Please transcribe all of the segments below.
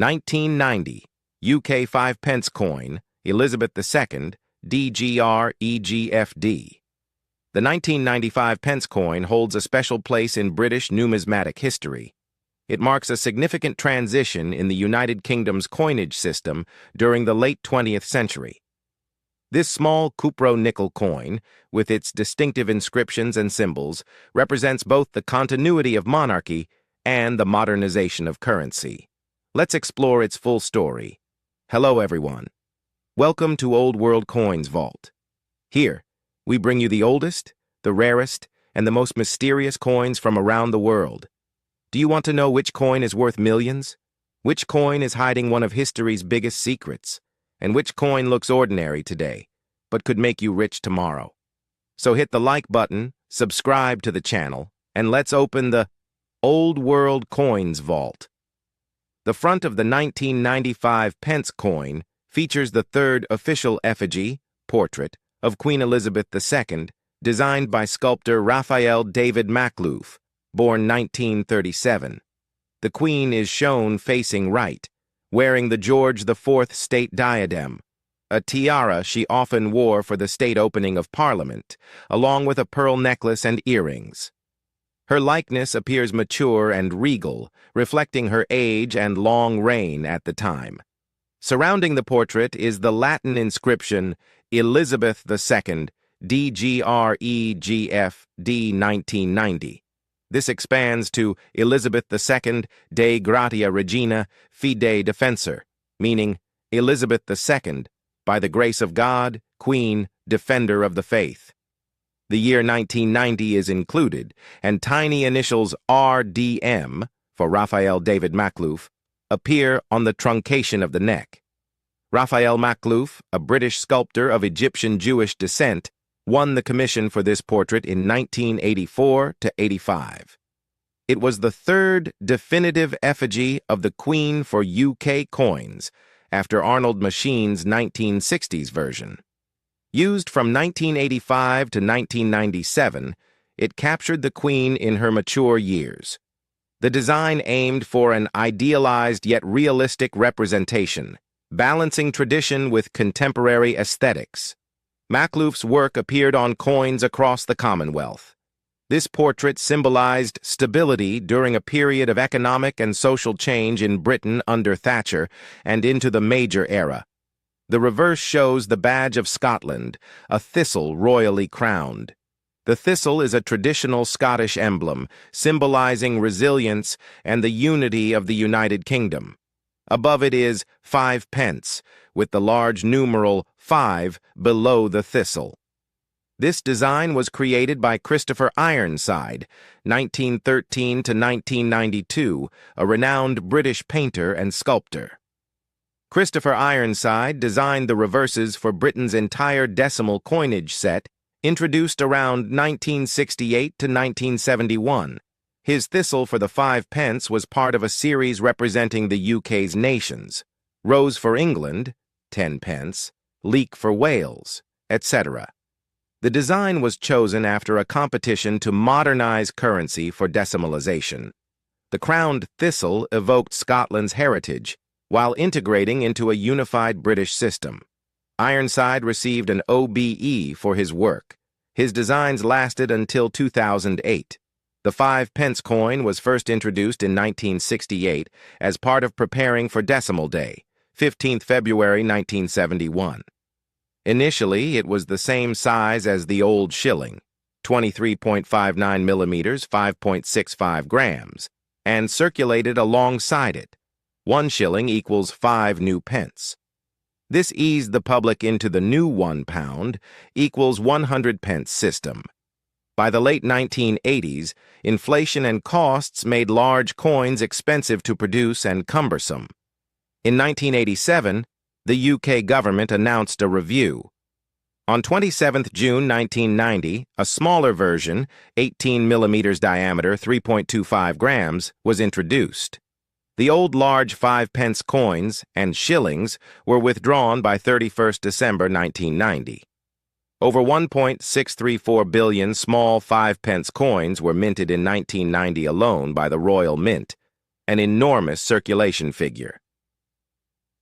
1990, UK 5 pence coin, Elizabeth II, DGR-EGFD. The 1995 pence coin holds a special place in British numismatic history. It marks a significant transition in the United Kingdom's coinage system during the late 20th century. This small cupro-nickel coin, with its distinctive inscriptions and symbols, represents both the continuity of monarchy and the modernization of currency. Let's explore its full story. Hello, everyone. Welcome to Old World Coins Vault. Here, we bring you the oldest, the rarest, and the most mysterious coins from around the world. Do you want to know which coin is worth millions? Which coin is hiding one of history's biggest secrets? And which coin looks ordinary today, but could make you rich tomorrow? So hit the like button, subscribe to the channel, and let's open the Old World Coins Vault. The front of the 1995 pence coin features the third official effigy, portrait, of Queen Elizabeth II, designed by sculptor Raphael David Makhlouf, born 1937. The Queen is shown facing right, wearing the George IV state diadem, a tiara she often wore for the state opening of Parliament, along with a pearl necklace and earrings. Her likeness appears mature and regal, reflecting her age and long reign at the time. Surrounding the portrait is the Latin inscription Elizabeth II, DGR-EGFD 1990. This expands to Elizabeth II, Dei Gratia Regina, Fidei Defensor, meaning Elizabeth II, by the grace of God, Queen, Defender of the Faith. The year 1990 is included, and tiny initials RDM, for Raphael David Makhlouf, appear on the truncation of the neck. Raphael Makhlouf, a British sculptor of Egyptian Jewish descent, won the commission for this portrait in 1984-85. It was the third definitive effigy of the Queen for UK coins, after Arnold Machine's 1960s version. Used from 1985 to 1997, it captured the Queen in her mature years. The design aimed for an idealized yet realistic representation, balancing tradition with contemporary aesthetics. Makhlouf's work appeared on coins across the Commonwealth. This portrait symbolized stability during a period of economic and social change in Britain under Thatcher and into the Major era. The reverse shows the badge of Scotland, a thistle royally crowned. The thistle is a traditional Scottish emblem, symbolizing resilience and the unity of the United Kingdom. Above it is 5 pence, with the large numeral 5 below the thistle. This design was created by Christopher Ironside, 1913 to 1992, a renowned British painter and sculptor. Christopher Ironside designed the reverses for Britain's entire decimal coinage set, introduced around 1968 to 1971. His thistle for the 5 pence was part of a series representing the UK's nations: Rose for England, 10 pence, Leek for Wales, etc. The design was chosen after a competition to modernize currency for decimalization. The crowned thistle evoked Scotland's heritage, while integrating into a unified British system. Ironside received an OBE for his work. His designs lasted until 2008. The 5 pence coin was first introduced in 1968 as part of preparing for Decimal Day, 15th February 1971. Initially, it was the same size as the old shilling, 23.59 millimeters, 5.65 grams, and circulated alongside it. 1 shilling equals 5 new pence. This eased the public into the new £1 equals 100 pence system. By the late 1980s, inflation and costs made large coins expensive to produce and cumbersome. In 1987, the UK government announced a review. On 27 June 1990, a smaller version, 18 millimeters diameter, 3.25 grams, was introduced. The old large 5 pence coins and shillings were withdrawn by 31 December 1990. Over 1.634 billion small 5 pence coins were minted in 1990 alone by the Royal Mint, an enormous circulation figure.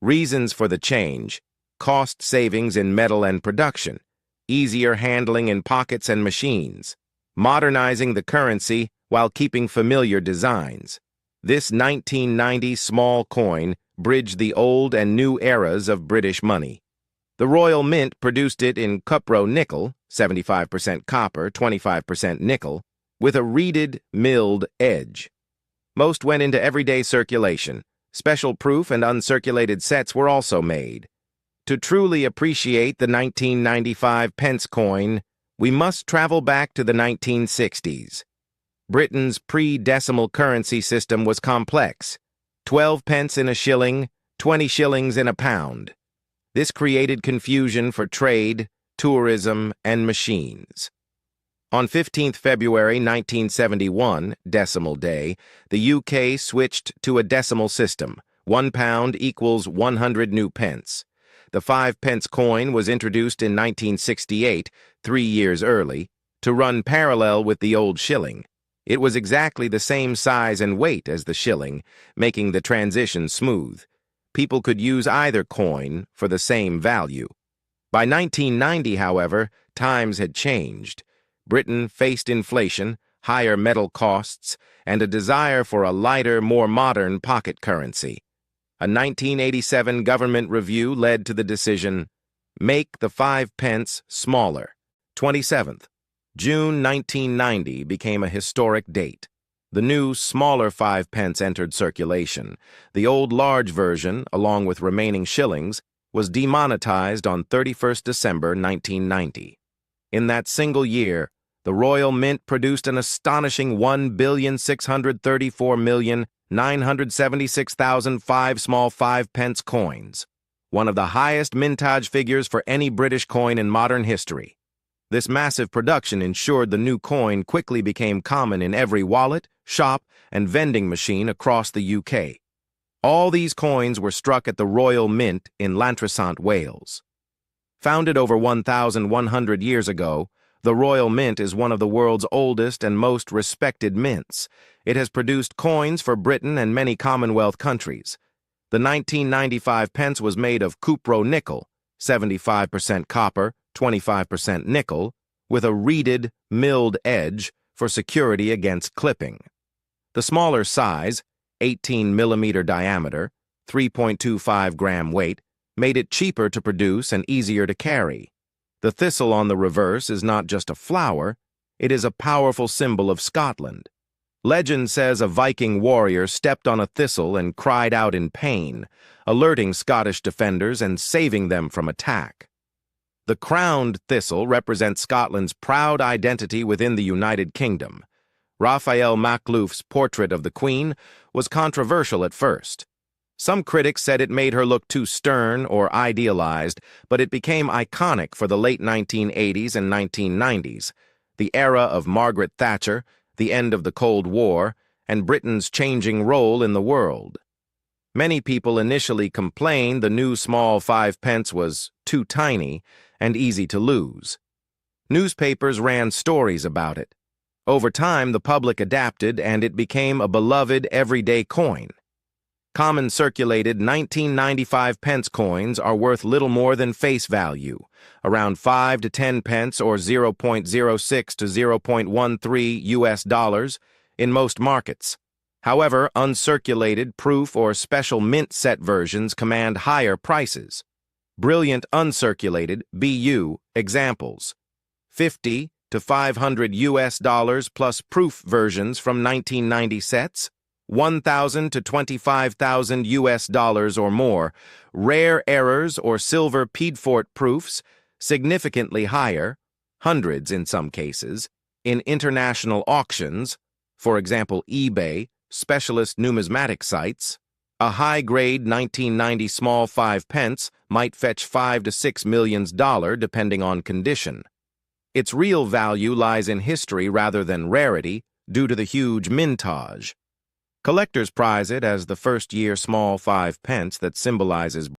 Reasons for the change: cost savings in metal and production, easier handling in pockets and machines, modernizing the currency while keeping familiar designs. This 1990 small coin bridged the old and new eras of British money. The Royal Mint produced it in cupro nickel, 75% copper, 25% nickel, with a reeded, milled edge. Most went into everyday circulation. Special proof and uncirculated sets were also made. To truly appreciate the 1995 pence coin, we must travel back to the 1960s. Britain's pre-decimal currency system was complex: 12 pence in a shilling, 20 shillings in a pound. This created confusion for trade, tourism, and machines. On 15th February 1971, Decimal Day, the UK switched to a decimal system. 1 pound equals 100 new pence. The 5 pence coin was introduced in 1968, 3 years early, to run parallel with the old shilling. It was exactly the same size and weight as the shilling, making the transition smooth. People could use either coin for the same value. By 1990, however, times had changed. Britain faced inflation, higher metal costs, and a desire for a lighter, more modern pocket currency. A 1987 government review led to the decision: make the 5 pence smaller. 27th. June 1990 became a historic date. The new, smaller 5 pence entered circulation. The old large version, along with remaining shillings, was demonetized on 31st December 1990. In that single year, the Royal Mint produced an astonishing 1,634,976,005 small 5 pence coins, one of the highest mintage figures for any British coin in modern history. This massive production ensured the new coin quickly became common in every wallet, shop, and vending machine across the UK. All these coins were struck at the Royal Mint in Llantrisant, Wales. Founded over 1,100 years ago, the Royal Mint is one of the world's oldest and most respected mints. It has produced coins for Britain and many Commonwealth countries. The 1995 pence was made of cupro nickel, 75% copper, 25% nickel, with a reeded, milled edge for security against clipping. The smaller size, 18 millimeter diameter, 3.25 gram weight, made it cheaper to produce and easier to carry. The thistle on the reverse is not just a flower, it is a powerful symbol of Scotland. Legend says a Viking warrior stepped on a thistle and cried out in pain, alerting Scottish defenders and saving them from attack. The crowned thistle represents Scotland's proud identity within the United Kingdom. Raphael Makhlouf's portrait of the Queen was controversial at first. Some critics said it made her look too stern or idealized, but it became iconic for the late 1980s and 1990s, the era of Margaret Thatcher, the end of the Cold War, and Britain's changing role in the world. Many people initially complained the new small 5 pence was too tiny and easy to lose. Newspapers ran stories about it. Over time, the public adapted, and it became a beloved everyday coin. Common circulated 1995 pence coins are worth little more than face value, around 5 to 10 pence or 0.06 to 0.13 US dollars in most markets. However, uncirculated, proof, or special mint set versions command higher prices. Brilliant uncirculated (BU) examples: 50 to 500 US dollars plus proof versions from 1990 sets, 1,000 to 25,000 US dollars or more, rare errors or silver Piedfort proofs, significantly higher, hundreds in some cases, in international auctions, for example eBay, specialist numismatic sites. A high-grade 1990 small 5 pence might fetch $5 to $6 million depending on condition. Its real value lies in history rather than rarity due to the huge mintage. Collectors prize it as the first-year small 5 pence that symbolizes